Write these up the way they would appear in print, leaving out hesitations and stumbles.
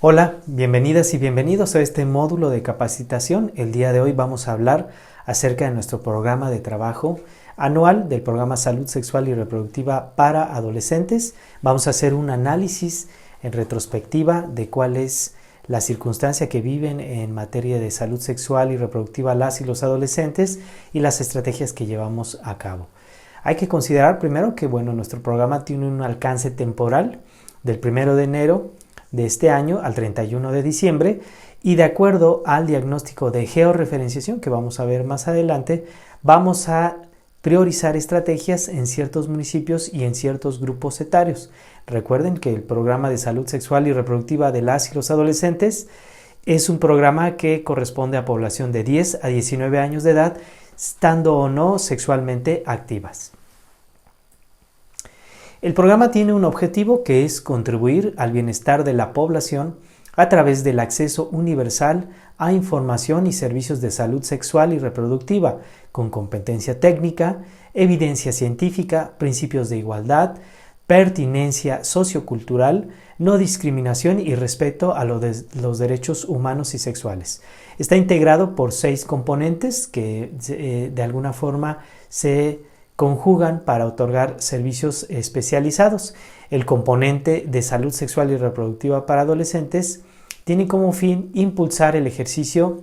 Hola, bienvenidas y bienvenidos a este módulo de capacitación. El día de hoy vamos a hablar acerca de nuestro programa de trabajo anual del programa Salud Sexual y Reproductiva para Adolescentes. Vamos a hacer un análisis en retrospectiva de cuál es la circunstancia que viven en materia de salud sexual y reproductiva las y los adolescentes y las estrategias que llevamos a cabo. Hay que considerar primero que nuestro programa tiene un alcance temporal del 1 de enero de este año al 31 de diciembre y de acuerdo al diagnóstico de georreferenciación que vamos a ver más adelante, vamos a priorizar estrategias en ciertos municipios y en ciertos grupos etarios. Recuerden que el programa de salud sexual y reproductiva de las y los adolescentes es un programa que corresponde a población de 10 a 19 años de edad, estando o no sexualmente activas. El programa tiene un objetivo que es contribuir al bienestar de la población a través del acceso universal a información y servicios de salud sexual y reproductiva con competencia técnica, evidencia científica, principios de igualdad, pertinencia sociocultural, no discriminación y respeto a los derechos humanos y sexuales. Está integrado por 6 componentes que de alguna forma se conjugan para otorgar servicios especializados. El componente de salud sexual y reproductiva para adolescentes tiene como fin impulsar el ejercicio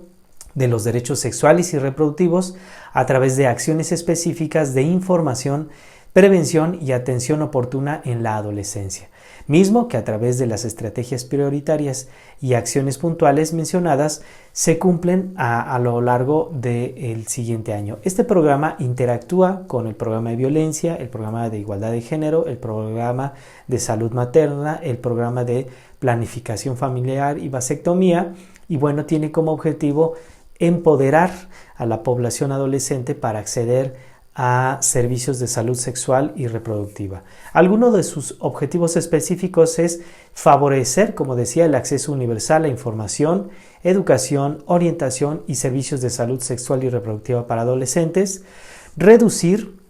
de los derechos sexuales y reproductivos a través de acciones específicas de información, prevención y atención oportuna en la adolescencia, mismo que a través de las estrategias prioritarias y acciones puntuales mencionadas se cumplen a lo largo del siguiente año. Este programa interactúa con el programa de violencia, el programa de igualdad de género, el programa de salud materna, el programa de planificación familiar y vasectomía y tiene como objetivo empoderar a la población adolescente para acceder a servicios de salud sexual y reproductiva. Alguno de sus objetivos específicos es favorecer, como decía, el acceso universal a información, educación, orientación y servicios de salud sexual y reproductiva para adolescentes, reducir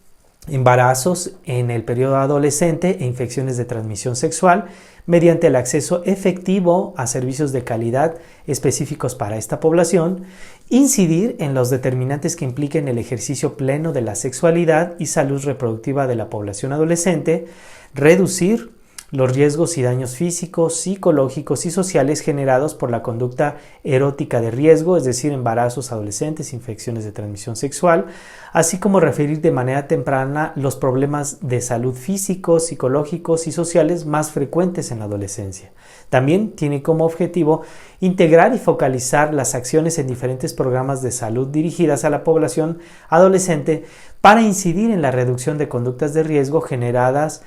embarazos en el periodo adolescente e infecciones de transmisión sexual mediante el acceso efectivo a servicios de calidad específicos para esta población, incidir en los determinantes que impliquen el ejercicio pleno de la sexualidad y salud reproductiva de la población adolescente, reducir los riesgos y daños físicos, psicológicos y sociales generados por la conducta erótica de riesgo, es decir, embarazos adolescentes, infecciones de transmisión sexual, así como referir de manera temprana los problemas de salud físicos, psicológicos y sociales más frecuentes en la adolescencia. También tiene como objetivo integrar y focalizar las acciones en diferentes programas de salud dirigidas a la población adolescente para incidir en la reducción de conductas de riesgo generadas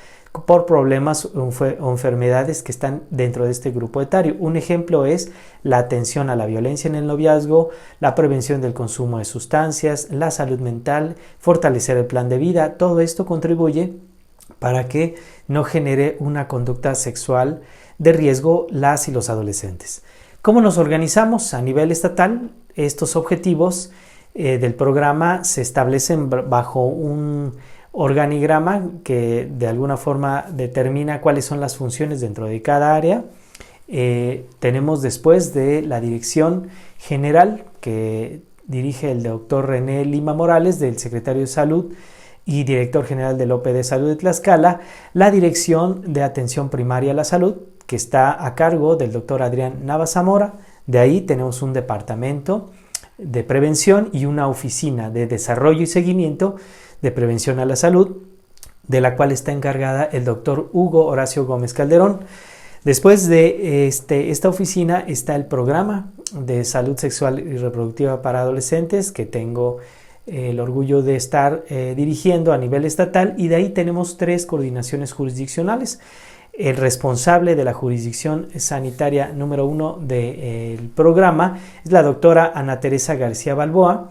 por problemas o enfermedades que están dentro de este grupo etario. Un ejemplo es la atención a la violencia en el noviazgo, la prevención del consumo de sustancias, la salud mental, fortalecer el plan de vida. Todo esto contribuye para que no genere una conducta sexual de riesgo las y los adolescentes. ¿Cómo nos organizamos a nivel estatal? Estos objetivos del programa se establecen bajo un organigrama que de alguna forma determina cuáles son las funciones dentro de cada área. Tenemos después de la dirección general que dirige el doctor René Lima Morales, del secretario de Salud y director general del OPD Salud de Tlaxcala, la dirección de atención primaria a la salud, que está a cargo del doctor Adrián Nava Zamora. De ahí tenemos un departamento de prevención y una oficina de desarrollo y seguimiento de prevención a la salud, de la cual está encargada el doctor Hugo Horacio Gómez Calderón. Después de esta oficina está el programa de salud sexual y reproductiva para adolescentes, que tengo el orgullo de estar dirigiendo a nivel estatal, y de ahí tenemos 3 coordinaciones jurisdiccionales. El responsable de la jurisdicción sanitaria número 1 del programa es la doctora Ana Teresa García Balboa.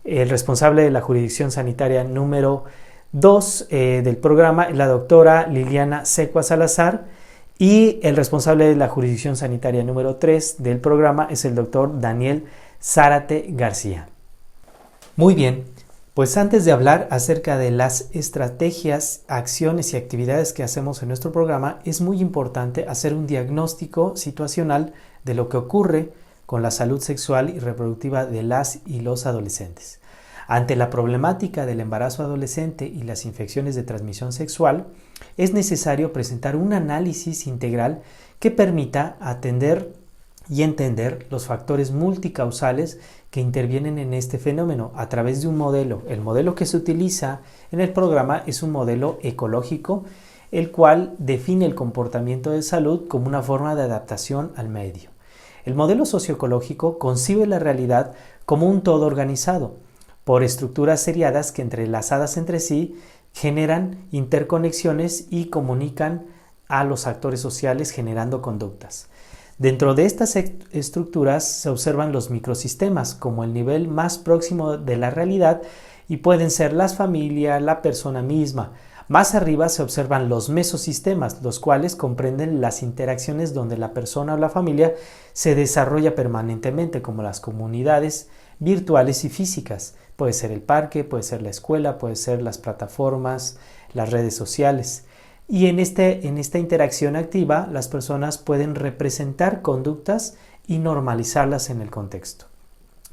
El responsable de la jurisdicción sanitaria número 2 del programa es la doctora Liliana Secua Salazar, y el responsable de la jurisdicción sanitaria número 3 del programa es el doctor Daniel Zárate García. Muy bien, Pues antes de hablar acerca de las estrategias, acciones y actividades que hacemos en nuestro programa, es muy importante hacer un diagnóstico situacional de lo que ocurre con la salud sexual y reproductiva de las y los adolescentes. Ante la problemática del embarazo adolescente y las infecciones de transmisión sexual, es necesario presentar un análisis integral que permita atender y entender los factores multicausales que intervienen en este fenómeno a través de un modelo. El modelo que se utiliza en el programa es un modelo ecológico, el cual define el comportamiento de salud como una forma de adaptación al medio. El modelo socioecológico concibe la realidad como un todo organizado, por estructuras seriadas que entrelazadas entre sí generan interconexiones y comunican a los actores sociales generando conductas. Dentro de estas estructuras se observan los microsistemas como el nivel más próximo de la realidad y pueden ser las familias, la persona misma. Más arriba se observan los mesosistemas, los cuales comprenden las interacciones donde la persona o la familia se desarrolla permanentemente, como las comunidades virtuales y físicas. Puede ser el parque, puede ser la escuela, puede ser las plataformas, las redes sociales. Y en esta interacción activa, las personas pueden representar conductas y normalizarlas en el contexto.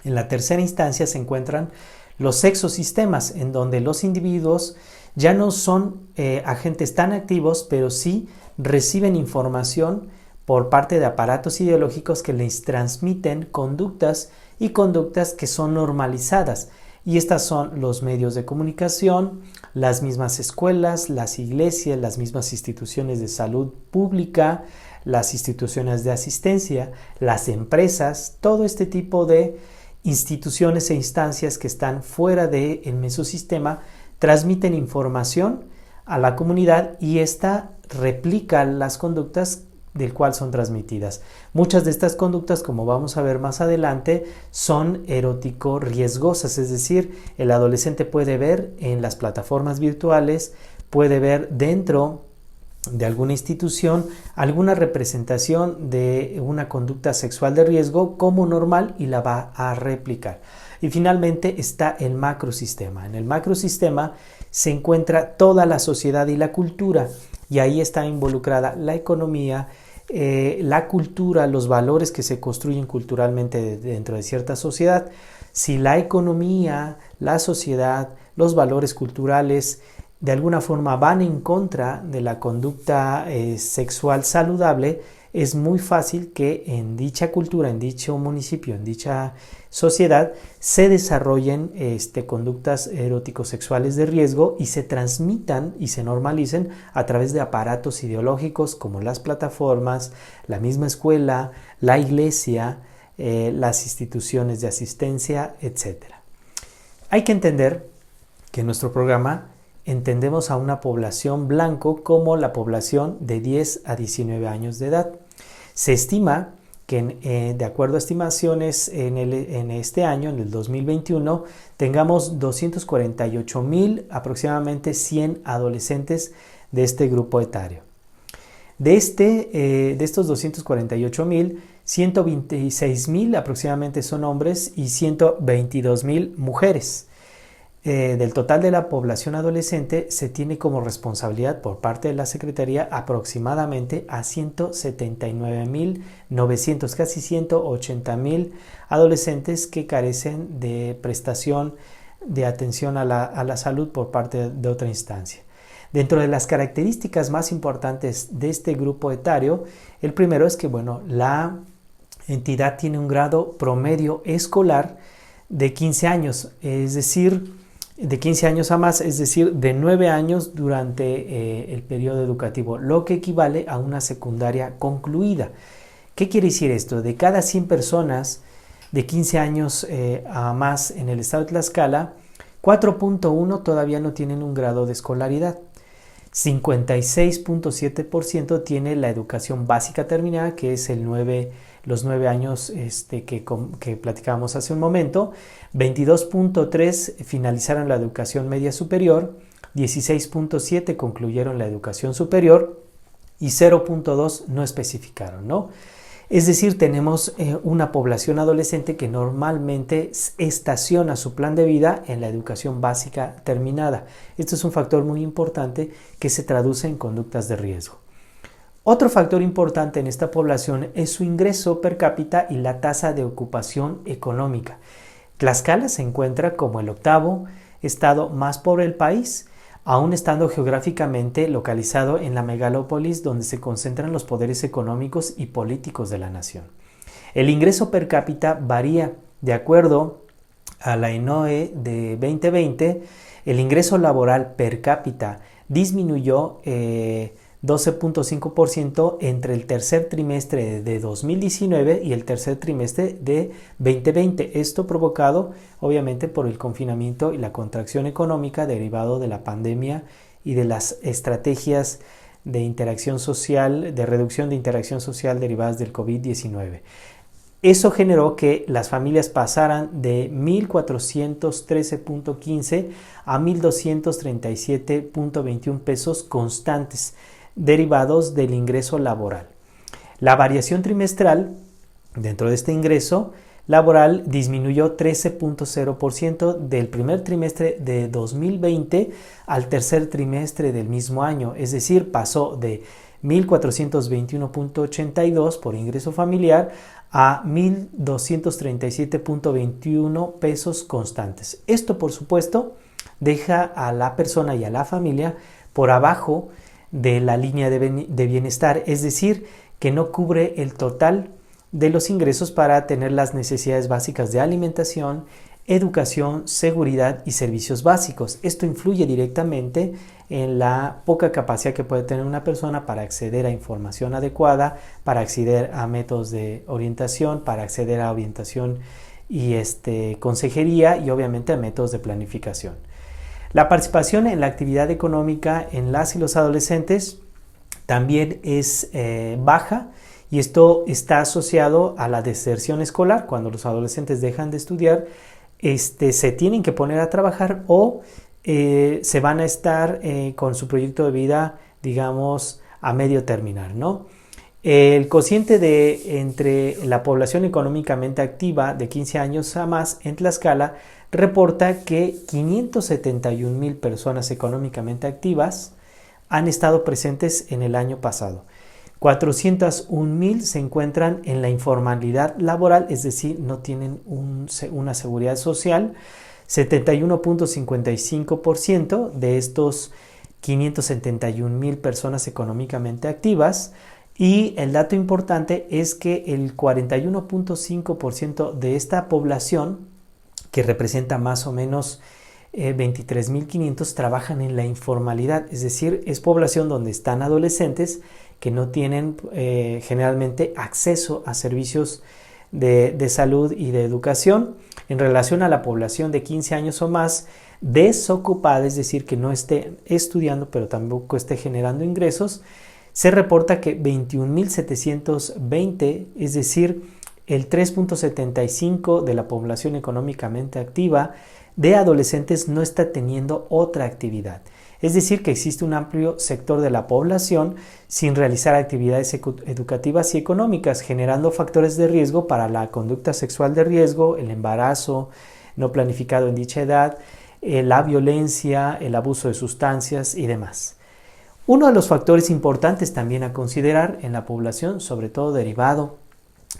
En la tercera instancia se encuentran los sexosistemas, en donde los individuos ya no son agentes tan activos, pero sí reciben información por parte de aparatos ideológicos que les transmiten conductas y conductas que son normalizadas. Y estas son los medios de comunicación, las mismas escuelas, las iglesias, las mismas instituciones de salud pública, las instituciones de asistencia, las empresas, todo este tipo de instituciones e instancias que están fuera del mesosistema transmiten información a la comunidad y esta replica las conductas del cual son transmitidas. Muchas de estas conductas, como vamos a ver más adelante, son erótico riesgosas, es decir, el adolescente puede ver en las plataformas virtuales, puede ver dentro de alguna institución alguna representación de una conducta sexual de riesgo como normal y la va a replicar. Y finalmente está el macrosistema. En el macrosistema se encuentra toda la sociedad y la cultura, y ahí está involucrada la economía, la cultura, los valores que se construyen culturalmente dentro de cierta sociedad. Si la economía, la sociedad, los valores culturales de alguna forma van en contra de la conducta sexual saludable, es muy fácil que en dicha cultura, en dicho municipio, en dicha sociedad, se desarrollen conductas erótico-sexuales de riesgo y se transmitan y se normalicen a través de aparatos ideológicos como las plataformas, la misma escuela, la iglesia, las instituciones de asistencia, etc. Hay que entender que en nuestro programa entendemos a una población blanco como la población de 10 a 19 años de edad. Se estima que de acuerdo a estimaciones en este año, en el 2021, tengamos 248,000, aproximadamente 100 adolescentes de este grupo etario. De estos 248,000, 126,000 aproximadamente son hombres y 122,000 mujeres. Del total de la población adolescente se tiene como responsabilidad por parte de la Secretaría aproximadamente a 179,900, casi 180,000 adolescentes que carecen de prestación de atención a la salud por parte de otra instancia. Dentro de las características más importantes de este grupo etario, el primero es que la entidad tiene un grado promedio escolar de 15 años, es decir, de 15 años a más, es decir, de 9 años durante el periodo educativo, lo que equivale a una secundaria concluida. ¿Qué quiere decir esto? De cada 100 personas de 15 años a más en el estado de Tlaxcala, 4.1 todavía no tienen un grado de escolaridad. 56.7% tiene la educación básica terminada, que es los 9 años que platicábamos hace un momento. 22.3 finalizaron la educación media superior, 16.7 concluyeron la educación superior y 0.2 no especificaron, ¿no? Es decir, tenemos una población adolescente que normalmente estaciona su plan de vida en la educación básica terminada. Esto es un factor muy importante que se traduce en conductas de riesgo. Otro factor importante en esta población es su ingreso per cápita y la tasa de ocupación económica. Tlaxcala se encuentra como el 8º estado más pobre del país, aún estando geográficamente localizado en la megalópolis donde se concentran los poderes económicos y políticos de la nación. El ingreso per cápita varía de acuerdo a la ENOE de 2020. El ingreso laboral per cápita disminuyó 12.5% entre el tercer trimestre de 2019 y el tercer trimestre de 2020. Esto provocado obviamente por el confinamiento y la contracción económica derivado de la pandemia y de las estrategias de interacción social, de reducción de interacción social derivadas del COVID-19. Eso generó que las familias pasaran de 1.413.15 a 1.237.21 pesos constantes, derivados del ingreso laboral. La variación trimestral dentro de este ingreso laboral disminuyó 13.0% del primer trimestre de 2020 al tercer trimestre del mismo año, es decir, pasó de 1.421.82 por ingreso familiar a 1.237.21 pesos constantes. Esto, por supuesto, deja a la persona y a la familia por abajo de la línea de bienestar, es decir, que no cubre el total de los ingresos para tener las necesidades básicas de alimentación, educación, seguridad y servicios básicos. Esto influye directamente en la poca capacidad que puede tener una persona para acceder a información adecuada, para acceder a métodos de orientación, para acceder a orientación y consejería y obviamente a métodos de planificación. La participación en la actividad económica en las y los adolescentes también es baja, y esto está asociado a la deserción escolar. Cuando los adolescentes dejan de estudiar, se tienen que poner a trabajar o se van a estar con su proyecto de vida, digamos, a medio terminar, ¿no? El cociente entre la población económicamente activa de 15 años a más en Tlaxcala reporta que 571,000 personas económicamente activas han estado presentes en el año pasado. 401,000 se encuentran en la informalidad laboral, es decir, no tienen una seguridad social. 71.55% de estos 571,000 personas económicamente activas. Y el dato importante es que el 41.5% de esta población, que representa más o menos 23,500, trabajan en la informalidad, es decir, es población donde están adolescentes que no tienen generalmente acceso a servicios de salud y de educación. En relación a la población de 15 años o más desocupada, es decir, que no esté estudiando pero tampoco esté generando ingresos, se reporta que 21,720, es decir, el 3.75% de la población económicamente activa de adolescentes no está teniendo otra actividad. Es decir, que existe un amplio sector de la población sin realizar actividades educativas y económicas, generando factores de riesgo para la conducta sexual de riesgo, el embarazo no planificado en dicha edad, la violencia, el abuso de sustancias y demás. Uno de los factores importantes también a considerar en la población, sobre todo derivado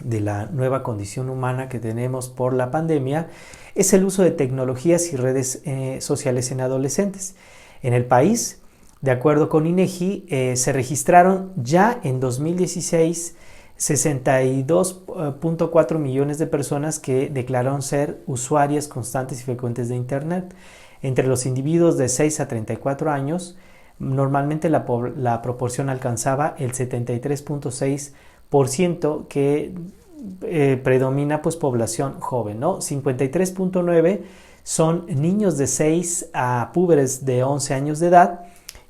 de la nueva condición humana que tenemos por la pandemia, es el uso de tecnologías y redes sociales en adolescentes. En el país, de acuerdo con INEGI, se registraron ya en 2016 62.4 millones de personas que declararon ser usuarias constantes y frecuentes de Internet. Entre los individuos de 6 a 34 años, normalmente la proporción alcanzaba el 73.6%, que predomina pues población joven, ¿no? 53.9% son niños de 6 a púberes de 11 años de edad,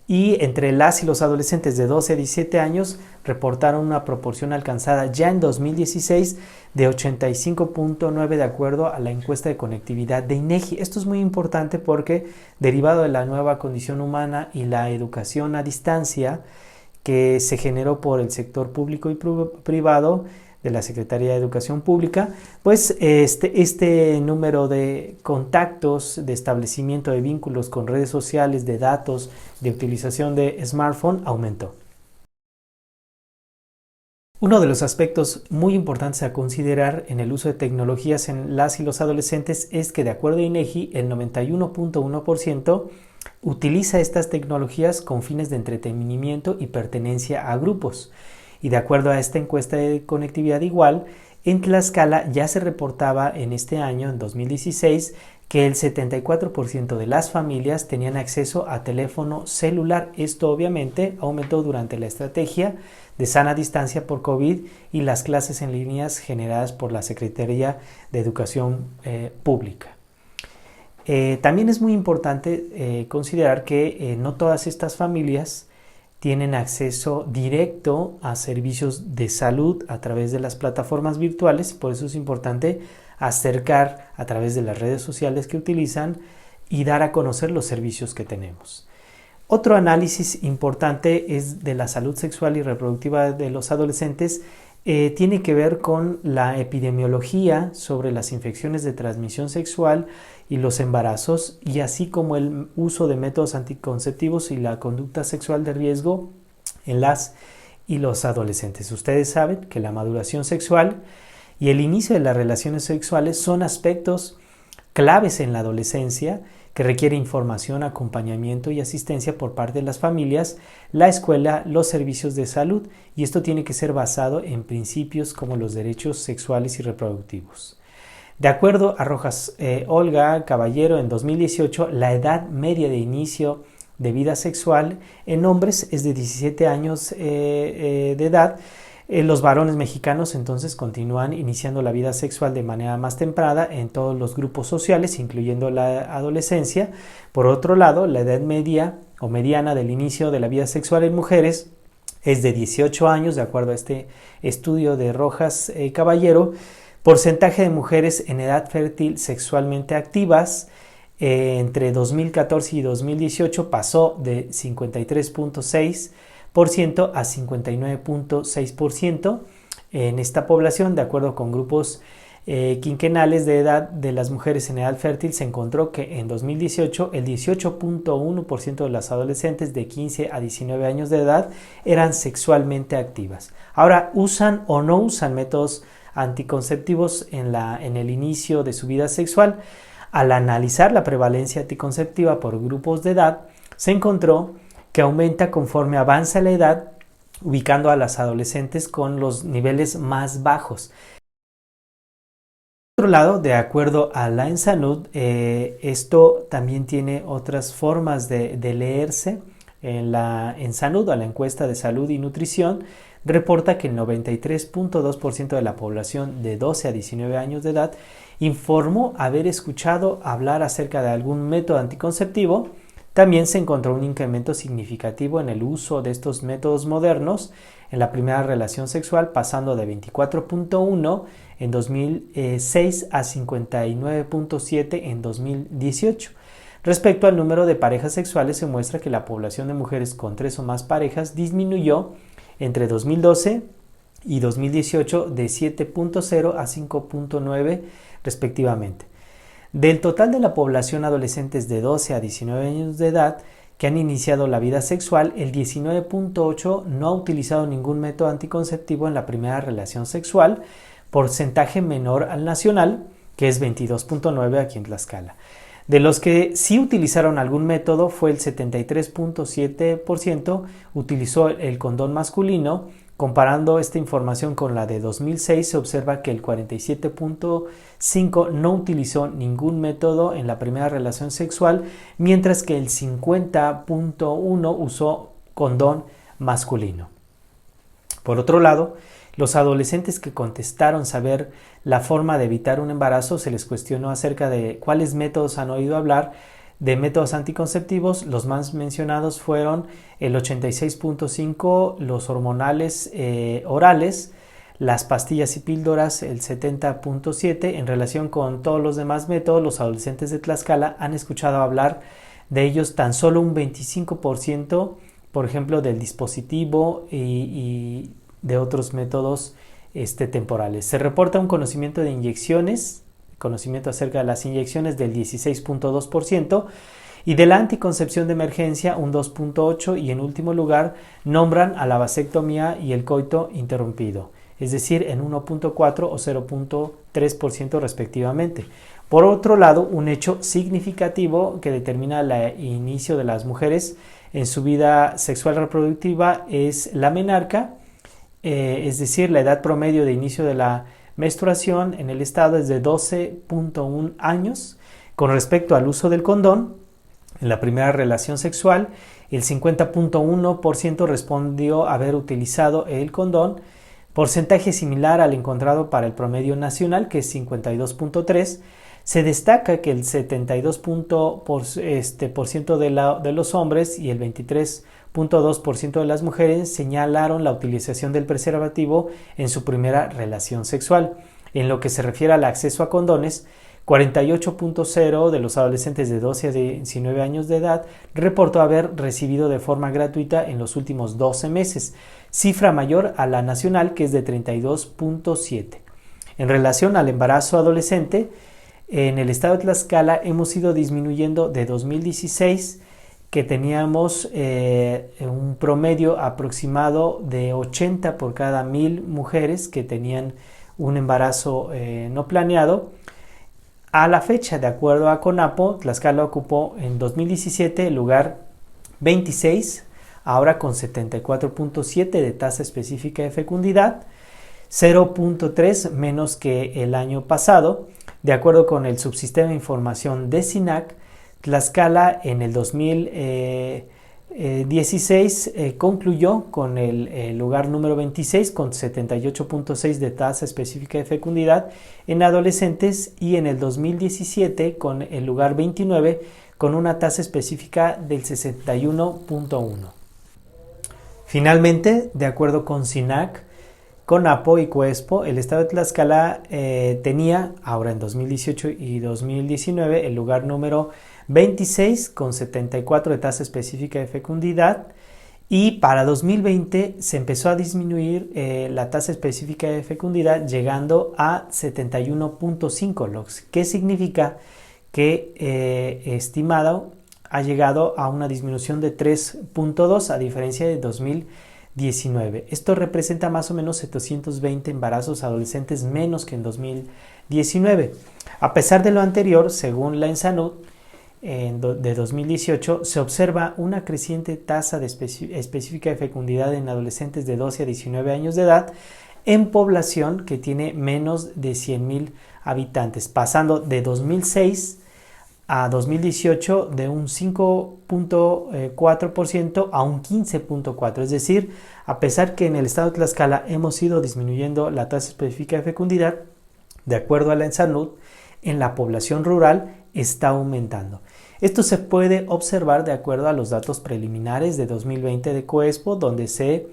y entre las y los adolescentes de 12 a 17 años reportaron una proporción alcanzada ya en 2016 de 85.9% de acuerdo a la encuesta de conectividad de INEGI. Esto es muy importante porque, derivado de la nueva condición humana y la educación a distancia que se generó por el sector público y privado, de la Secretaría de Educación Pública, pues este número de contactos, de establecimiento de vínculos con redes sociales, de datos, de utilización de smartphone aumentó. Uno de los aspectos muy importantes a considerar en el uso de tecnologías en las y los adolescentes es que, de acuerdo a INEGI, el 91.1% utiliza estas tecnologías con fines de entretenimiento y pertenencia a grupos. Y de acuerdo a esta encuesta de conectividad igual, en Tlaxcala ya se reportaba en este año, en 2016, que el 74% de las familias tenían acceso a teléfono celular. Esto obviamente aumentó durante la estrategia de sana distancia por COVID y las clases en líneas generadas por la Secretaría de Educación Pública. También es muy importante considerar que no todas estas familias tienen acceso directo a servicios de salud a través de las plataformas virtuales, por eso es importante acercar a través de las redes sociales que utilizan y dar a conocer los servicios que tenemos. Otro análisis importante es de la salud sexual y reproductiva de los adolescentes. Tiene que ver con la epidemiología sobre las infecciones de transmisión sexual y los embarazos, y así como el uso de métodos anticonceptivos y la conducta sexual de riesgo en las y los adolescentes. Ustedes saben que la maduración sexual y el inicio de las relaciones sexuales son aspectos claves en la adolescencia que requiere información, acompañamiento y asistencia por parte de las familias, la escuela, los servicios de salud, y esto tiene que ser basado en principios como los derechos sexuales y reproductivos. De acuerdo a Rojas Olga Caballero, en 2018, la edad media de inicio de vida sexual en hombres es de 17 años de edad. Los varones mexicanos entonces continúan iniciando la vida sexual de manera más temprana en todos los grupos sociales, incluyendo la adolescencia. Por otro lado, la edad media o mediana del inicio de la vida sexual en mujeres es de 18 años, de acuerdo a este estudio de Rojas Caballero. Porcentaje de mujeres en edad fértil sexualmente activas entre 2014 y 2018 pasó de 53.6% a 59.6% en esta población. De acuerdo con grupos quinquenales de edad de las mujeres en edad fértil, se encontró que en 2018 el 18.1% de las adolescentes de 15 a 19 años de edad eran sexualmente activas. Ahora, ¿usan o no usan métodos anticonceptivos en el inicio de su vida sexual? Al analizar la prevalencia anticonceptiva por grupos de edad, se encontró que aumenta conforme avanza la edad, ubicando a las adolescentes con los niveles más bajos. Por otro lado, de acuerdo a la ENSANUD, esto también tiene otras formas de leerse. En la ENSANUD, a la encuesta de salud y nutrición, reporta que el 93.2% de la población de 12 a 19 años de edad informó haber escuchado hablar acerca de algún método anticonceptivo. También se encontró un incremento significativo en el uso de estos métodos modernos en la primera relación sexual, pasando de 24.1 en 2006 a 59.7 en 2018. Respecto al número de parejas sexuales, se muestra que la población de mujeres con 3 o más parejas disminuyó entre 2012 y 2018 de 7.0 a 5.9 respectivamente. Del total de la población adolescentes de 12 a 19 años de edad que han iniciado la vida sexual, el 19.8 no ha utilizado ningún método anticonceptivo en la primera relación sexual, porcentaje menor al nacional, que es 22.9 aquí en Tlaxcala. De los que sí utilizaron algún método, fue el 73.7% utilizó el condón masculino. Comparando esta información con la de 2006, se observa que el 47.5% no utilizó ningún método en la primera relación sexual, mientras que el 50.1% usó condón masculino. Por otro lado, los adolescentes que contestaron saber la forma de evitar un embarazo, se les cuestionó acerca de cuáles métodos han oído hablar de métodos anticonceptivos. Los más mencionados fueron el 86.5%, los hormonales orales, las pastillas y píldoras el 70.7%. En relación con todos los demás métodos, los adolescentes de Tlaxcala han escuchado hablar de ellos tan solo un 25%, por ejemplo, del dispositivo y de otros métodos temporales. Se reporta un conocimiento de inyecciones, conocimiento acerca de las inyecciones del 16.2%, y de la anticoncepción de emergencia un 2.8%, y en último lugar nombran a la vasectomía y el coito interrumpido, es decir, en 1.4 o 0.3% respectivamente. Por otro lado, un hecho significativo que determina el inicio de las mujeres en su vida sexual reproductiva es la menarca, es decir, la edad promedio de inicio de la menstruación en el estado es de 12.1 años. Con respecto al uso del condón, en la primera relación sexual, el 50.1% respondió haber utilizado el condón, porcentaje similar al encontrado para el promedio nacional, que es 52.3%. Se destaca que el 72% de los hombres y el 23.2% de las mujeres señalaron la utilización del preservativo en su primera relación sexual. En lo que se refiere al acceso a condones, 48.0% de los adolescentes de 12 a 19 años de edad reportó haber recibido de forma gratuita en los últimos 12 meses, cifra mayor a la nacional, que es de 32.7%. En relación al embarazo adolescente, en el estado de Tlaxcala hemos ido disminuyendo de 2016, que teníamos un promedio aproximado de 80 por cada 1,000 mujeres que tenían un embarazo no planeado. A la fecha, de acuerdo a CONAPO, Tlaxcala ocupó en 2017 el lugar 26, ahora con 74.7 de tasa específica de fecundidad, 0.3 menos que el año pasado. De acuerdo con el subsistema de información de SINAC, Tlaxcala en el 2016 concluyó con el lugar número 26 con 78.6 de tasa específica de fecundidad en adolescentes, y en el 2017 con el lugar 29 con una tasa específica del 61.1. Finalmente, de acuerdo con SINAC, CONAPO y COESPO, el estado de Tlaxcala tenía, ahora en 2018 y 2019, el lugar número 26 con 74 de tasa específica de fecundidad, y para 2020 se empezó a disminuir la tasa específica de fecundidad, llegando a 71.5, lo que significa que estimado ha llegado a una disminución de 3.2 a diferencia de 2019. Esto representa más o menos 720 embarazos adolescentes menos que en 2019. A pesar de lo anterior, según la ENSANUD de 2018, se observa una creciente tasa específica de fecundidad en adolescentes de 12 a 19 años de edad en población que tiene menos de 100,000 habitantes, pasando de 2006 a 2018 de un 5.4% a un 15.4%. Es decir, a pesar que en el estado de Tlaxcala hemos ido disminuyendo la tasa específica de fecundidad, de acuerdo a la ENSANUD, en la población rural está aumentando. Esto se puede observar de acuerdo a los datos preliminares de 2020 de COESPO, donde se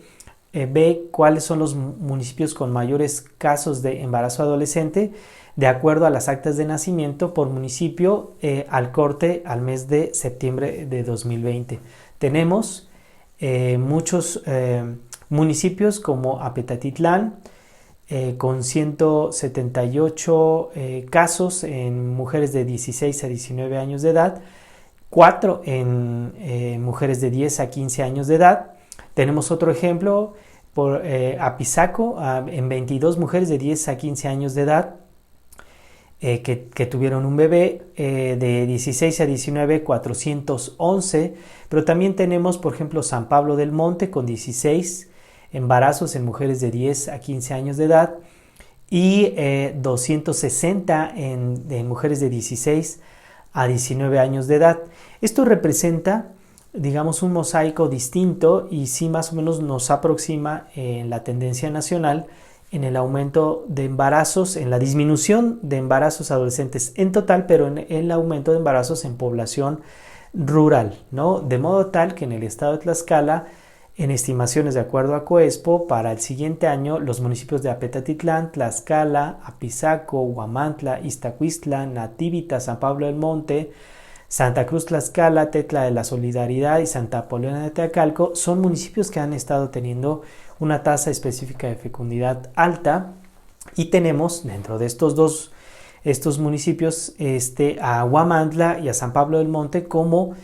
ve cuáles son los municipios con mayores casos de embarazo adolescente de acuerdo a las actas de nacimiento por municipio al corte al mes de septiembre de 2020. Tenemos muchos municipios como Apetatitlán, con 178 casos en mujeres de 16 a 19 años de edad, 4 en mujeres de 10 a 15 años de edad. Tenemos otro ejemplo por Apizaco, en 22 mujeres de 10 a 15 años de edad, que tuvieron un bebé, de 16 a 19, 411, pero también tenemos, por ejemplo, San Pablo del Monte con 16 embarazos en mujeres de 10 a 15 años de edad y 260 en mujeres de 16 a 19 años de edad. Esto representa, digamos, un mosaico distinto y sí más o menos nos aproxima en la tendencia nacional en el aumento de embarazos, en la disminución de embarazos adolescentes en total, pero en el aumento de embarazos en población rural, ¿no? De modo tal que en el estado de Tlaxcala, en estimaciones de acuerdo a COESPO, para el siguiente año, los municipios de Apetatitlán, Tlaxcala, Apizaco, Huamantla, Iztacuistla, Natívita, San Pablo del Monte, Santa Cruz Tlaxcala, Tetla de la Solidaridad y Santa Paulina de Teacalco son municipios que han estado teniendo una tasa específica de fecundidad alta, y tenemos dentro de estos municipios a Huamantla y a San Pablo del Monte como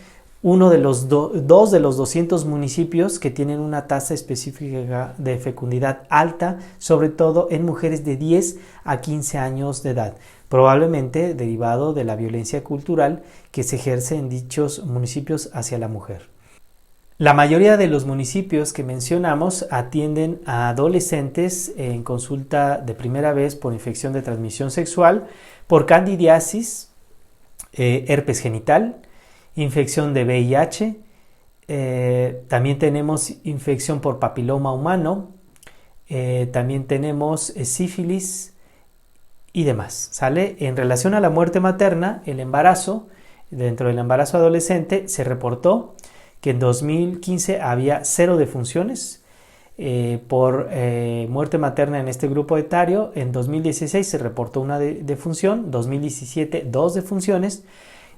uno de los dos de los 200 municipios que tienen una tasa específica de fecundidad alta, sobre todo en mujeres de 10 a 15 años de edad, probablemente derivado de la violencia cultural que se ejerce en dichos municipios hacia la mujer. La mayoría de los municipios que mencionamos atienden a adolescentes en consulta de primera vez por infección de transmisión sexual, por candidiasis, herpes genital, infección de VIH, también tenemos infección por papiloma humano, también tenemos sífilis y demás, ¿sale? En relación a la muerte materna, el embarazo, dentro del embarazo adolescente se reportó que en 2015 había 0 defunciones por muerte materna en este grupo etario. En 2016 se reportó una defunción, 2017 2 defunciones,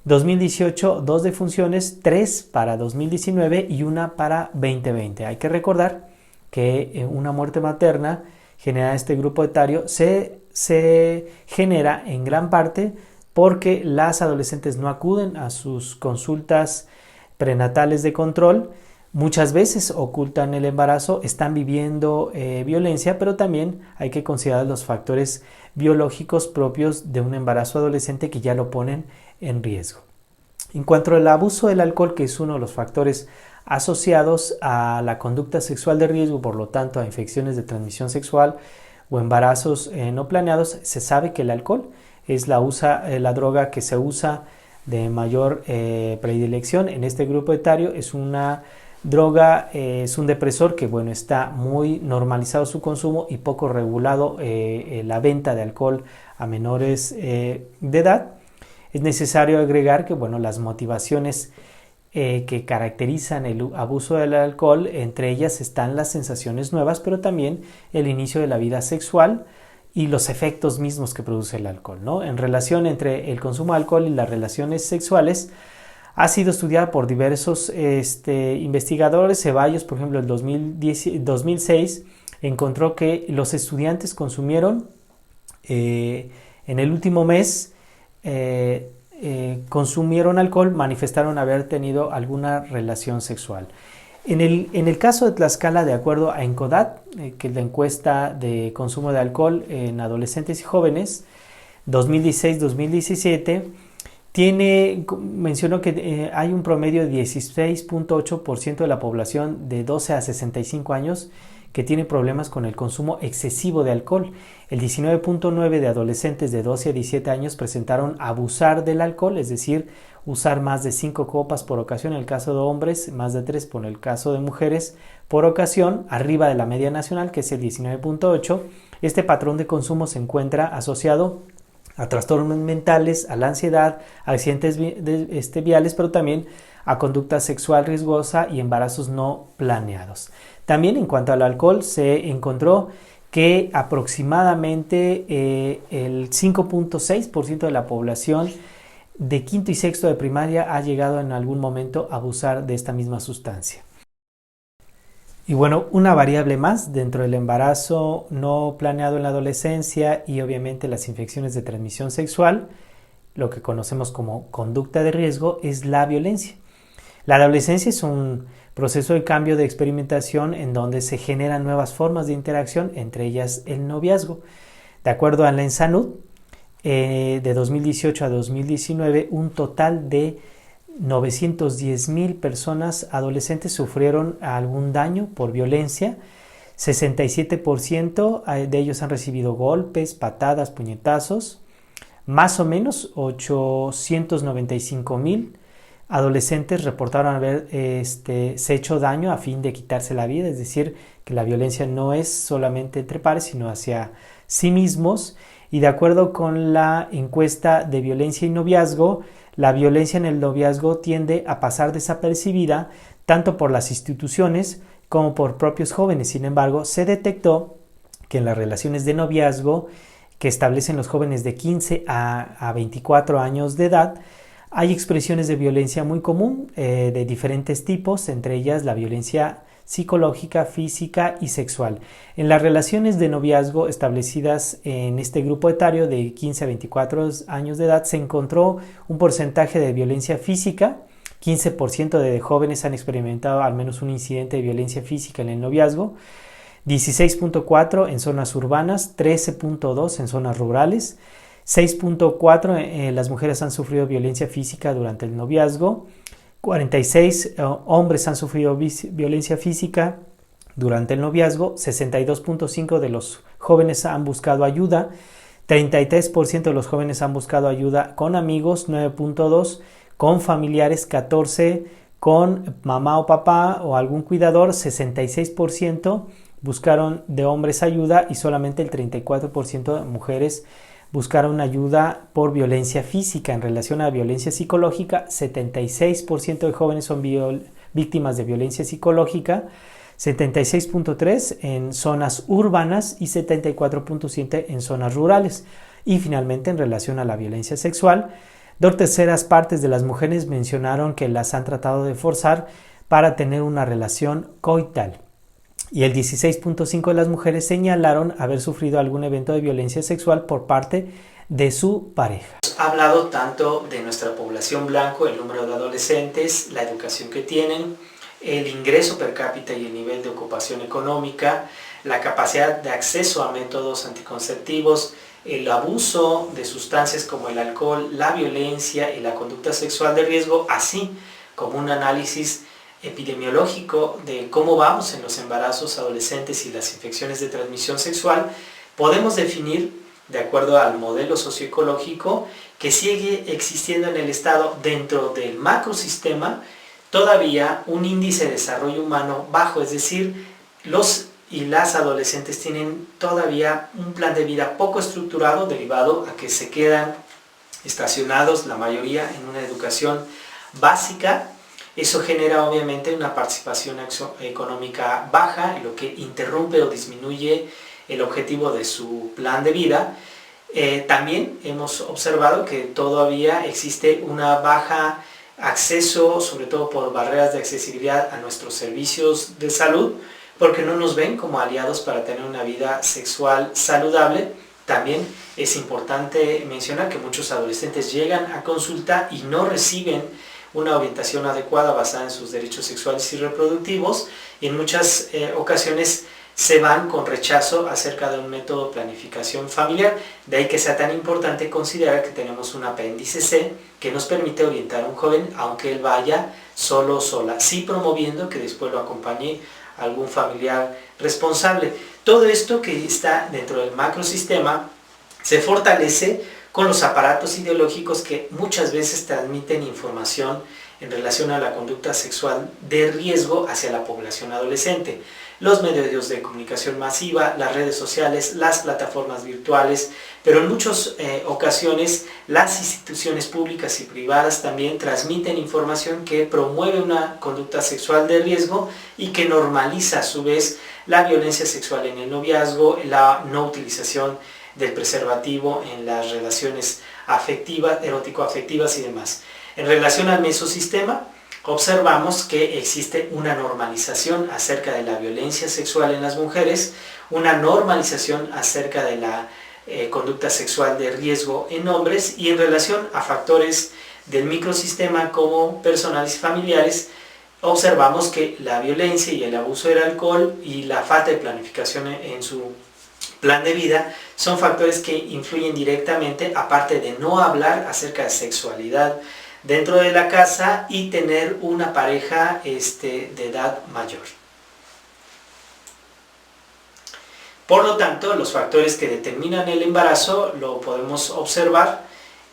2018 2 defunciones, 3 para 2019 y 1 para 2020. Hay que recordar que una muerte materna generada en este grupo etario se genera en gran parte porque las adolescentes no acuden a sus consultas prenatales de control, muchas veces ocultan el embarazo, están viviendo violencia, pero también hay que considerar los factores biológicos propios de un embarazo adolescente que ya lo ponen en riesgo. En cuanto al abuso del alcohol, que es uno de los factores asociados a la conducta sexual de riesgo, por lo tanto a infecciones de transmisión sexual o embarazos no planeados, se sabe que el alcohol es la droga que se usa de mayor predilección en este grupo etario. Es una droga, es un depresor que está muy normalizado su consumo y poco regulado la venta de alcohol a menores de edad. Es necesario agregar que las motivaciones que caracterizan el abuso del alcohol, entre ellas están las sensaciones nuevas, pero también el inicio de la vida sexual y los efectos mismos que produce el alcohol, ¿no? En relación entre el consumo de alcohol y las relaciones sexuales, ha sido estudiada por diversos investigadores. Ceballos, por ejemplo, en 2006 encontró que los estudiantes consumieron en el último mes consumieron alcohol, manifestaron haber tenido alguna relación sexual. En el caso de Tlaxcala, de acuerdo a ENCODAT, que es la encuesta de consumo de alcohol en adolescentes y jóvenes, 2016-2017, mencionó que hay un promedio de 16.8% de la población de 12 a 65 años que tiene problemas con el consumo excesivo de alcohol. El 19.9% de adolescentes de 12 a 17 años presentaron abusar del alcohol, es decir, usar más de 5 copas por ocasión en el caso de hombres, más de 3 por el caso de mujeres por ocasión, arriba de la media nacional, que es el 19.8%. Este patrón de consumo se encuentra asociado a trastornos mentales, a la ansiedad, a accidentes viales, pero también a conducta sexual riesgosa y embarazos no planeados. También en cuanto al alcohol, se encontró que aproximadamente el 5.6% de la población de quinto y sexto de primaria ha llegado en algún momento a abusar de esta misma sustancia. Y una variable más dentro del embarazo no planeado en la adolescencia y obviamente las infecciones de transmisión sexual, lo que conocemos como conducta de riesgo, es la violencia. La adolescencia es un proceso de cambio de experimentación en donde se generan nuevas formas de interacción, entre ellas el noviazgo. De acuerdo a la ENSANUD, de 2018 a 2019, un total de 910,000 personas adolescentes sufrieron algún daño por violencia. 67% de ellos han recibido golpes, patadas, puñetazos. Más o menos 895,000 adolescentes reportaron haber se hecho daño a fin de quitarse la vida, es decir, que la violencia no es solamente entre pares, sino hacia sí mismos. Y de acuerdo con la encuesta de violencia y noviazgo, la violencia en el noviazgo tiende a pasar desapercibida tanto por las instituciones como por propios jóvenes. Sin embargo, se detectó que en las relaciones de noviazgo que establecen los jóvenes de 15 a 24 años de edad, Hay expresiones de violencia muy común de diferentes tipos, entre ellas la violencia psicológica, física y sexual. En las relaciones de noviazgo establecidas en este grupo etario de 15 a 24 años de edad se encontró un porcentaje de violencia física. 15% de jóvenes han experimentado al menos un incidente de violencia física en el noviazgo, 16.4 en zonas urbanas, 13.2 en zonas rurales, 6.4 las mujeres han sufrido violencia física durante el noviazgo, 46 hombres han sufrido violencia física durante el noviazgo, 62.5 de los jóvenes han buscado ayuda, 33% de los jóvenes han buscado ayuda con amigos, 9.2 con familiares, 14 con mamá o papá o algún cuidador, 66% buscaron de hombres ayuda y solamente el 34% de mujeres buscaron ayuda por violencia física. En relación a violencia psicológica, 76% de jóvenes son víctimas de violencia psicológica, 76.3 en zonas urbanas y 74.7 en zonas rurales. Y finalmente, en relación a la violencia sexual, 2/3 partes de las mujeres mencionaron que las han tratado de forzar para tener una relación coital. Y el 16.5 de las mujeres señalaron haber sufrido algún evento de violencia sexual por parte de su pareja. Hemos hablado tanto de nuestra población blanco, el número de adolescentes, la educación que tienen, el ingreso per cápita y el nivel de ocupación económica, la capacidad de acceso a métodos anticonceptivos, el abuso de sustancias como el alcohol, la violencia y la conducta sexual de riesgo, así como un análisis epidemiológico de cómo vamos en los embarazos adolescentes y las infecciones de transmisión sexual, podemos definir, de acuerdo al modelo socioecológico, que sigue existiendo en el Estado dentro del macrosistema todavía un índice de desarrollo humano bajo, es decir, los y las adolescentes tienen todavía un plan de vida poco estructurado derivado a que se quedan estacionados la mayoría en una educación básica. Eso genera obviamente una participación económica baja, lo que interrumpe o disminuye el objetivo de su plan de vida. También hemos observado que todavía existe una baja acceso, sobre todo por barreras de accesibilidad a nuestros servicios de salud, porque no nos ven como aliados para tener una vida sexual saludable. También es importante mencionar que muchos adolescentes llegan a consulta y no reciben una orientación adecuada basada en sus derechos sexuales y reproductivos, y en muchas ocasiones se van con rechazo acerca de un método de planificación familiar. De ahí que sea tan importante considerar que tenemos un apéndice C que nos permite orientar a un joven aunque él vaya solo o sola, sí promoviendo que después lo acompañe algún familiar responsable. Todo esto que está dentro del macrosistema se fortalece con los aparatos ideológicos que muchas veces transmiten información en relación a la conducta sexual de riesgo hacia la población adolescente. Los medios de comunicación masiva, las redes sociales, las plataformas virtuales, pero en muchas ocasiones las instituciones públicas y privadas también transmiten información que promueve una conducta sexual de riesgo y que normaliza a su vez la violencia sexual en el noviazgo, la no utilización del preservativo en las relaciones afectivas, erótico-afectivas y demás. En relación al mesosistema, observamos que existe una normalización acerca de la violencia sexual en las mujeres, una normalización acerca de la conducta sexual de riesgo en hombres, y en relación a factores del microsistema como personales y familiares, observamos que la violencia y el abuso del alcohol y la falta de planificación en su plan de vida son factores que influyen directamente, aparte de no hablar acerca de sexualidad dentro de la casa y tener una pareja de edad mayor. Por lo tanto, los factores que determinan el embarazo lo podemos observar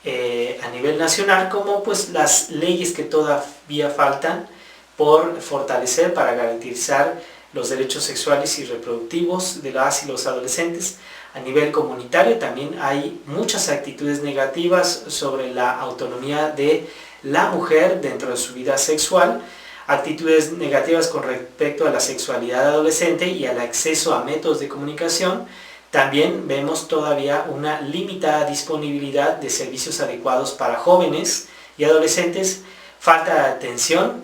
a nivel nacional, como pues las leyes que todavía faltan por fortalecer para garantizar los derechos sexuales y reproductivos de las y los adolescentes. A nivel comunitario también hay muchas actitudes negativas sobre la autonomía de la mujer dentro de su vida sexual, actitudes negativas con respecto a la sexualidad adolescente y al acceso a métodos de comunicación. También vemos todavía una limitada disponibilidad de servicios adecuados para jóvenes y adolescentes, falta de atención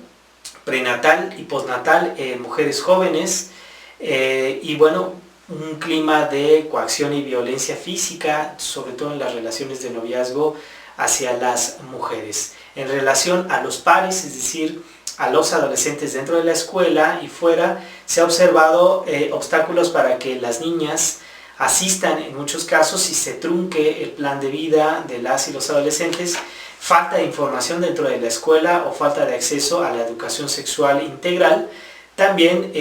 prenatal y postnatal en mujeres jóvenes, y bueno, un clima de coacción y violencia física, sobre todo en las relaciones de noviazgo hacia las mujeres. En relación a los pares, es decir, a los adolescentes dentro de la escuela y fuera, se ha observado obstáculos para que las niñas asistan en muchos casos y se trunque el plan de vida de las y los adolescentes, falta de información dentro de la escuela o falta de acceso a la educación sexual integral, también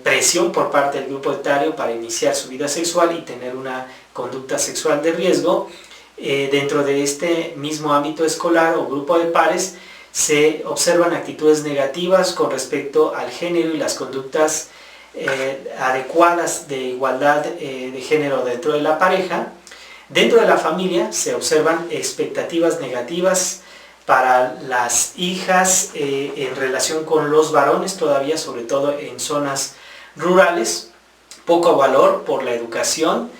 presión por parte del grupo etario para iniciar su vida sexual y tener una conducta sexual de riesgo. Dentro de este mismo ámbito escolar o grupo de pares se observan actitudes negativas con respecto al género y las conductas adecuadas de igualdad de género dentro de la pareja. Dentro de la familia se observan expectativas negativas para las hijas en relación con los varones, todavía sobre todo en zonas rurales, poco valor por la educación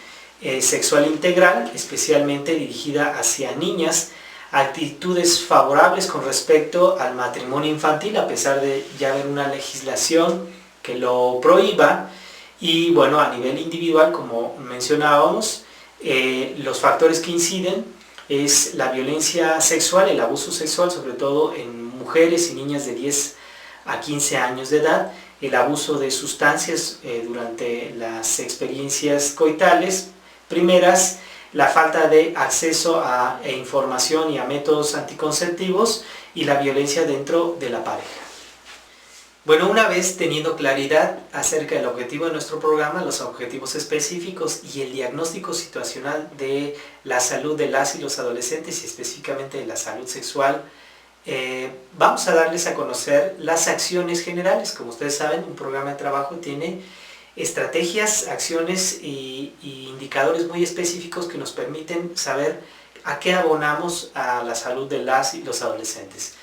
sexual integral, especialmente dirigida hacia niñas, actitudes favorables con respecto al matrimonio infantil, a pesar de ya haber una legislación que lo prohíba, y bueno, a nivel individual, como mencionábamos, los factores que inciden es la violencia sexual, el abuso sexual, sobre todo en mujeres y niñas de 10 a 15 años de edad, el abuso de sustancias durante las experiencias coitales primeras, la falta de acceso a información y a métodos anticonceptivos y la violencia dentro de la pareja. Bueno, una vez teniendo claridad acerca del objetivo de nuestro programa, los objetivos específicos y el diagnóstico situacional de la salud de las y los adolescentes y específicamente de la salud sexual, vamos a darles a conocer las acciones generales. Como ustedes saben, un programa de trabajo tiene estrategias, acciones y indicadores muy específicos que nos permiten saber a qué abonamos a la salud de las y los adolescentes.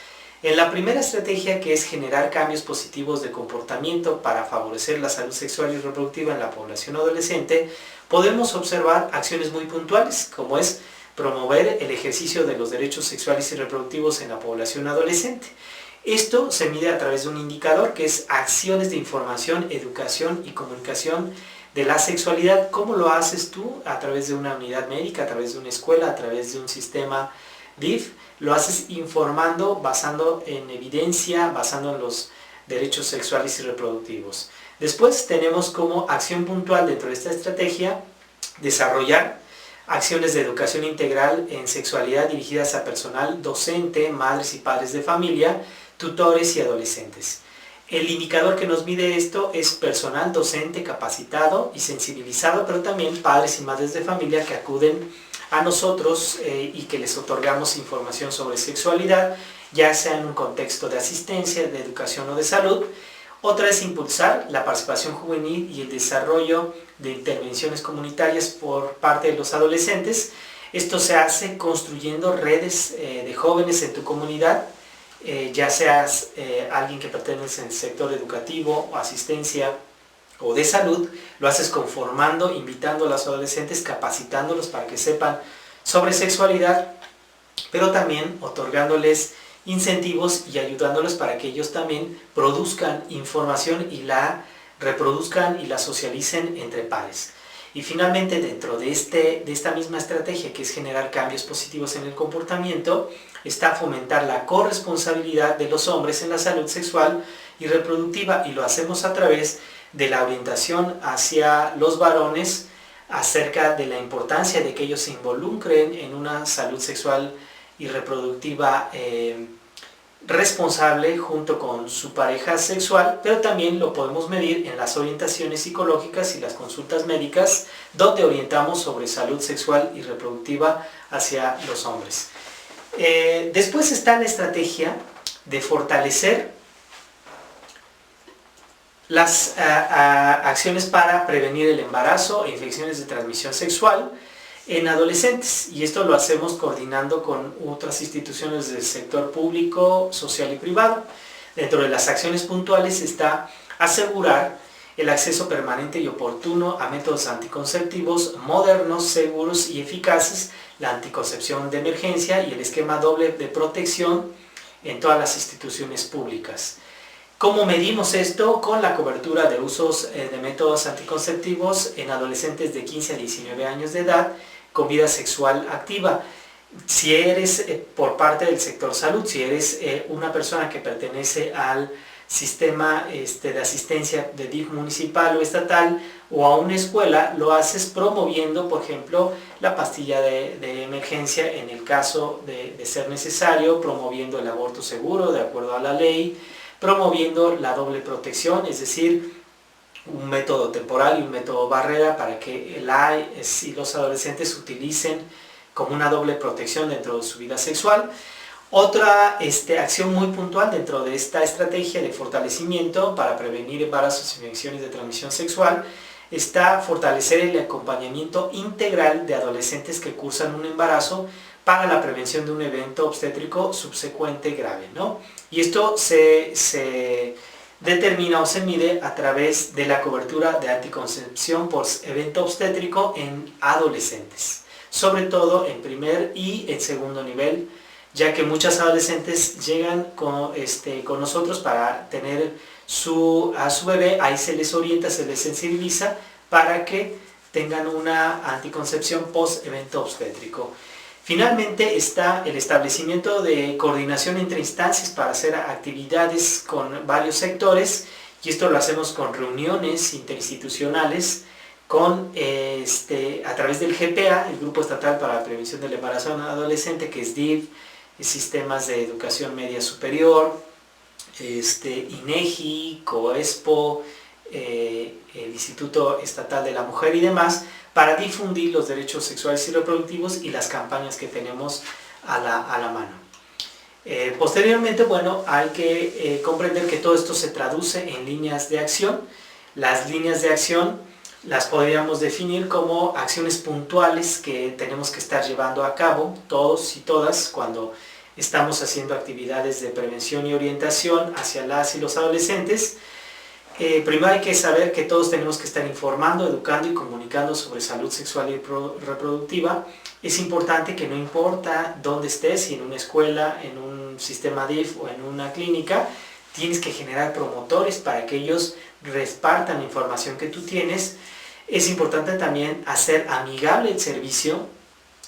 En la primera estrategia, que es generar cambios positivos de comportamiento para favorecer la salud sexual y reproductiva en la población adolescente, podemos observar acciones muy puntuales, como es promover el ejercicio de los derechos sexuales y reproductivos en la población adolescente. Esto se mide a través de un indicador que es acciones de información, educación y comunicación de la sexualidad. ¿Cómo lo haces tú? A través de una unidad médica, a través de una escuela, a través de un sistema DIF. Lo haces informando, basando en evidencia, basando en los derechos sexuales y reproductivos. Después tenemos como acción puntual dentro de esta estrategia desarrollar acciones de educación integral en sexualidad dirigidas a personal docente, madres y padres de familia, tutores y adolescentes. El indicador que nos mide esto es personal docente capacitado y sensibilizado, pero también padres y madres de familia que acuden a nosotros y que les otorgamos información sobre sexualidad, ya sea en un contexto de asistencia, de educación o de salud. Otra es impulsar la participación juvenil y el desarrollo de intervenciones comunitarias por parte de los adolescentes. Esto se hace construyendo redes de jóvenes en tu comunidad, ya seas alguien que pertenece al sector educativo o asistencia o de salud, lo haces conformando, invitando a los adolescentes, capacitándolos para que sepan sobre sexualidad, pero también otorgándoles incentivos y ayudándolos para que ellos también produzcan información y la reproduzcan y la socialicen entre pares. Y finalmente, dentro de esta misma estrategia, que es generar cambios positivos en el comportamiento, está fomentar la corresponsabilidad de los hombres en la salud sexual y reproductiva, y lo hacemos a través de la orientación hacia los varones acerca de la importancia de que ellos se involucren en una salud sexual y reproductiva responsable junto con su pareja sexual, pero también lo podemos medir en las orientaciones psicológicas y las consultas médicas, donde orientamos sobre salud sexual y reproductiva hacia los hombres. Después está la estrategia de fortalecer las acciones para prevenir el embarazo e infecciones de transmisión sexual en adolescentes, y esto lo hacemos coordinando con otras instituciones del sector público, social y privado. Dentro de las acciones puntuales está asegurar el acceso permanente y oportuno a métodos anticonceptivos modernos, seguros y eficaces, la anticoncepción de emergencia y el esquema doble de protección en todas las instituciones públicas. ¿Cómo medimos esto? Con la cobertura de usos de métodos anticonceptivos en adolescentes de 15 a 19 años de edad con vida sexual activa. Si eres por parte del sector salud, si eres una persona que pertenece al sistema de asistencia de DIF municipal o estatal o a una escuela, lo haces promoviendo, por ejemplo, la pastilla de emergencia en el caso de ser necesario, promoviendo el aborto seguro de acuerdo a la ley, promoviendo la doble protección, es decir, un método temporal y un método barrera para que y los adolescentes utilicen como una doble protección dentro de su vida sexual. Otra acción muy puntual dentro de esta estrategia de fortalecimiento para prevenir embarazos y infecciones de transmisión sexual está fortalecer el acompañamiento integral de adolescentes que cursan un embarazo para la prevención de un evento obstétrico subsecuente grave, ¿no? Y esto se determina o se mide a través de la cobertura de anticoncepción por evento obstétrico en adolescentes, sobre todo en primer y en segundo nivel, ya que muchas adolescentes llegan con nosotros para tener a su bebé, ahí se les orienta, se les sensibiliza para que tengan una anticoncepción post evento obstétrico. Finalmente está el establecimiento de coordinación entre instancias para hacer actividades con varios sectores, y esto lo hacemos con reuniones interinstitucionales, a través del GPA, el Grupo Estatal para la Prevención del Embarazo en Adolescente, que es DIF, Sistemas de Educación Media Superior, INEGI, COESPO, el Instituto Estatal de la Mujer y demás, para difundir los derechos sexuales y reproductivos y las campañas que tenemos a la mano. Posteriormente, bueno, hay que comprender que todo esto se traduce en líneas de acción. Las líneas de acción las podríamos definir como acciones puntuales que tenemos que estar llevando a cabo todos y todas cuando estamos haciendo actividades de prevención y orientación hacia las y los adolescentes. Primero hay que saber que todos tenemos que estar informando, educando y comunicando sobre salud sexual y reproductiva. Es importante que no importa dónde estés, si en una escuela, en un sistema DIF o en una clínica, tienes que generar promotores para que ellos repartan la información que tú tienes. Es importante también hacer amigable el servicio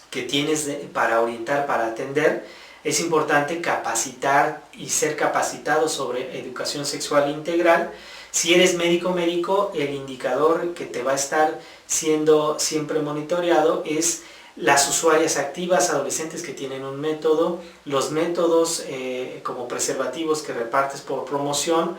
que tienes para orientar, para atender. Es importante capacitar y ser capacitado sobre educación sexual integral. Si eres médico, el indicador que te va a estar siendo siempre monitoreado es las usuarias activas adolescentes que tienen un método, los métodos como preservativos que repartes por promoción,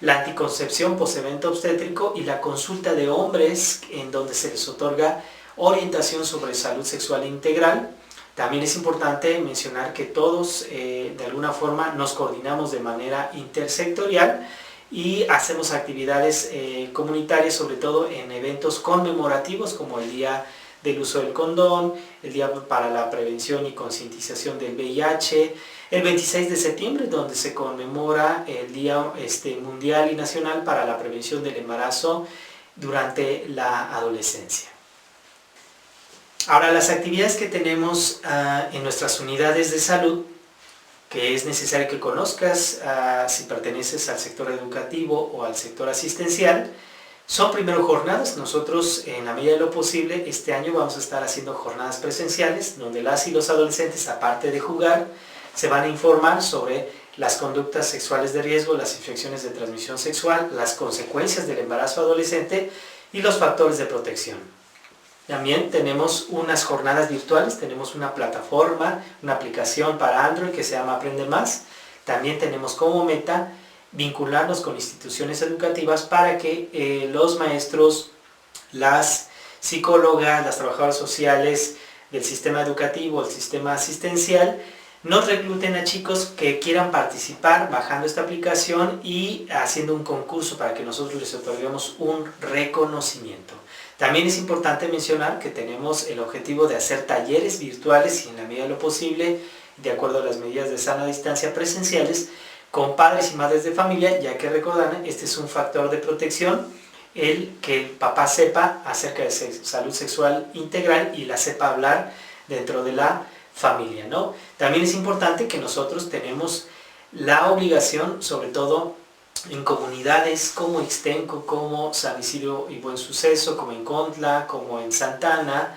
la anticoncepción post-evento obstétrico y la consulta de hombres en donde se les otorga orientación sobre salud sexual integral. También es importante mencionar que todos de alguna forma nos coordinamos de manera intersectorial y hacemos actividades comunitarias, sobre todo en eventos conmemorativos como el Día del Uso del Condón, el Día para la Prevención y Concientización del VIH, el 26 de septiembre, donde se conmemora el Día Mundial y Nacional para la Prevención del Embarazo durante la adolescencia. Ahora, las actividades que tenemos en nuestras unidades de salud, que es necesario que conozcas si perteneces al sector educativo o al sector asistencial, son primero jornadas. Nosotros, en la medida de lo posible, este año vamos a estar haciendo jornadas presenciales, donde las y los adolescentes, aparte de jugar, se van a informar sobre las conductas sexuales de riesgo, las infecciones de transmisión sexual, las consecuencias del embarazo adolescente y los factores de protección. También tenemos unas jornadas virtuales, tenemos una plataforma, una aplicación para Android que se llama Aprende Más. También tenemos como meta vincularnos con instituciones educativas para que los maestros, las psicólogas, las trabajadoras sociales del sistema educativo, el sistema asistencial, nos recluten a chicos que quieran participar bajando esta aplicación y haciendo un concurso para que nosotros les otorguemos un reconocimiento. También es importante mencionar que tenemos el objetivo de hacer talleres virtuales y en la medida de lo posible, de acuerdo a las medidas de sana distancia presenciales, con padres y madres de familia, ya que recordarán, este es un factor de protección el que el papá sepa acerca de salud sexual integral y la sepa hablar dentro de la familia, ¿no? También es importante que nosotros tenemos la obligación, sobre todo en comunidades como Ixtenco, como San Isidro y Buen Suceso, como en Contla, como en Santana,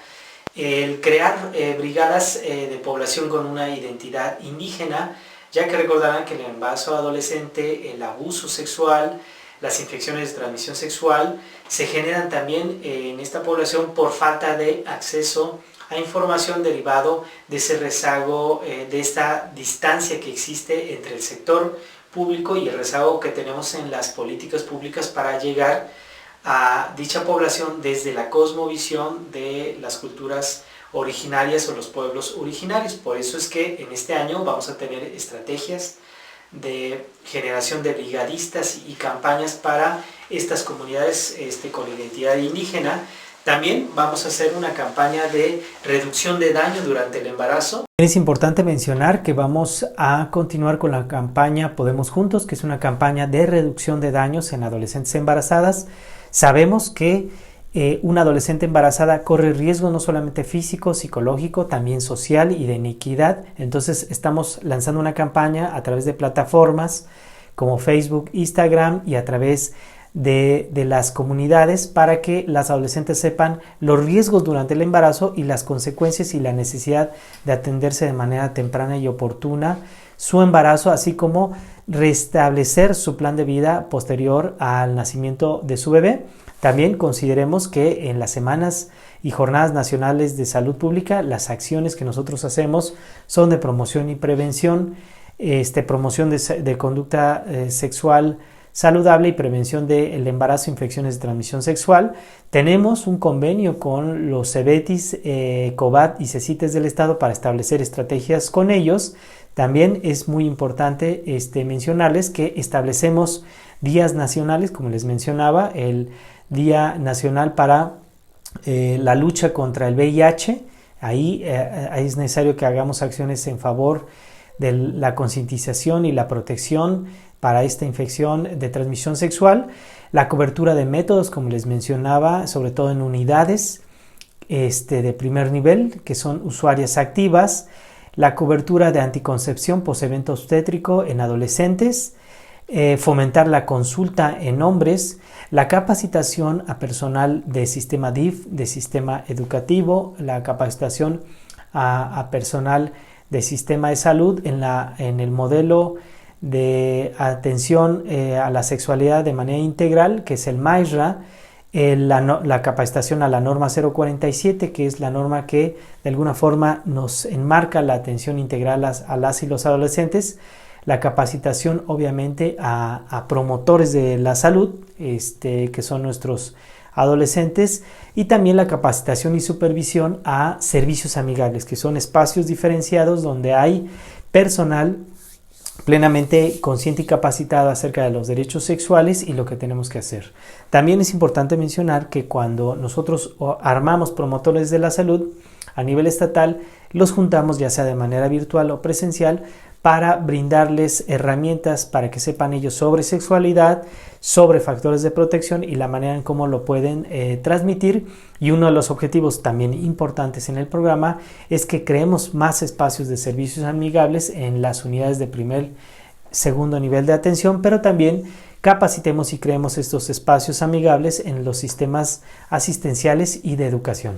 el crear brigadas de población con una identidad indígena, ya que recordarán que el embarazo adolescente, el abuso sexual, las infecciones de transmisión sexual se generan también en esta población por falta de acceso a información derivado de ese rezago, de esta distancia que existe entre el sector público y el rezago que tenemos en las políticas públicas para llegar a dicha población desde la cosmovisión de las culturas originarias o los pueblos originarios. Por eso es que en este año vamos a tener estrategias de generación de brigadistas y campañas para estas comunidades con identidad indígena. También vamos a hacer una campaña de reducción de daño durante el embarazo. Es importante mencionar que vamos a continuar con la campaña Podemos Juntos, que es una campaña de reducción de daños en adolescentes embarazadas. Sabemos que una adolescente embarazada corre riesgo no solamente físico, psicológico, también social y de inequidad. Entonces estamos lanzando una campaña a través de plataformas como Facebook, Instagram y a través de las comunidades para que las adolescentes sepan los riesgos durante el embarazo y las consecuencias y la necesidad de atenderse de manera temprana y oportuna su embarazo, así como restablecer su plan de vida posterior al nacimiento de su bebé. También consideremos que en las semanas y jornadas nacionales de salud pública las acciones que nosotros hacemos son de promoción y prevención, promoción de conducta sexual saludable y prevención del embarazo e infecciones de transmisión sexual. Tenemos un convenio con los CEBETIS, COBAT y CECITES del Estado para establecer estrategias con ellos. También es muy importante mencionarles que establecemos días nacionales, como les mencionaba, el Día Nacional para la lucha contra el VIH. Ahí es necesario que hagamos acciones en favor de la concientización y la protección para esta infección de transmisión sexual, la cobertura de métodos, como les mencionaba, sobre todo en unidades de primer nivel, que son usuarias activas, la cobertura de anticoncepción posevento obstétrico en adolescentes, fomentar la consulta en hombres, la capacitación a personal de sistema DIF, de sistema educativo, la capacitación a personal de sistema de salud en el modelo de atención a la sexualidad de manera integral, que es el MAISRA, la capacitación a la norma 047, que es la norma que de alguna forma nos enmarca la atención integral a las y los adolescentes, la capacitación obviamente a promotores de la salud, que son nuestros adolescentes, y también la capacitación y supervisión a servicios amigables, que son espacios diferenciados donde hay personal plenamente consciente y capacitado acerca de los derechos sexuales y lo que tenemos que hacer. También es importante mencionar que cuando nosotros armamos promotores de la salud a nivel estatal, los juntamos ya sea de manera virtual o presencial para brindarles herramientas para que sepan ellos sobre sexualidad, sobre factores de protección y la manera en cómo lo pueden transmitir. Y uno de los objetivos también importantes en el programa es que creemos más espacios de servicios amigables en las unidades de primer, segundo nivel de atención, pero también capacitemos y creemos estos espacios amigables en los sistemas asistenciales y de educación.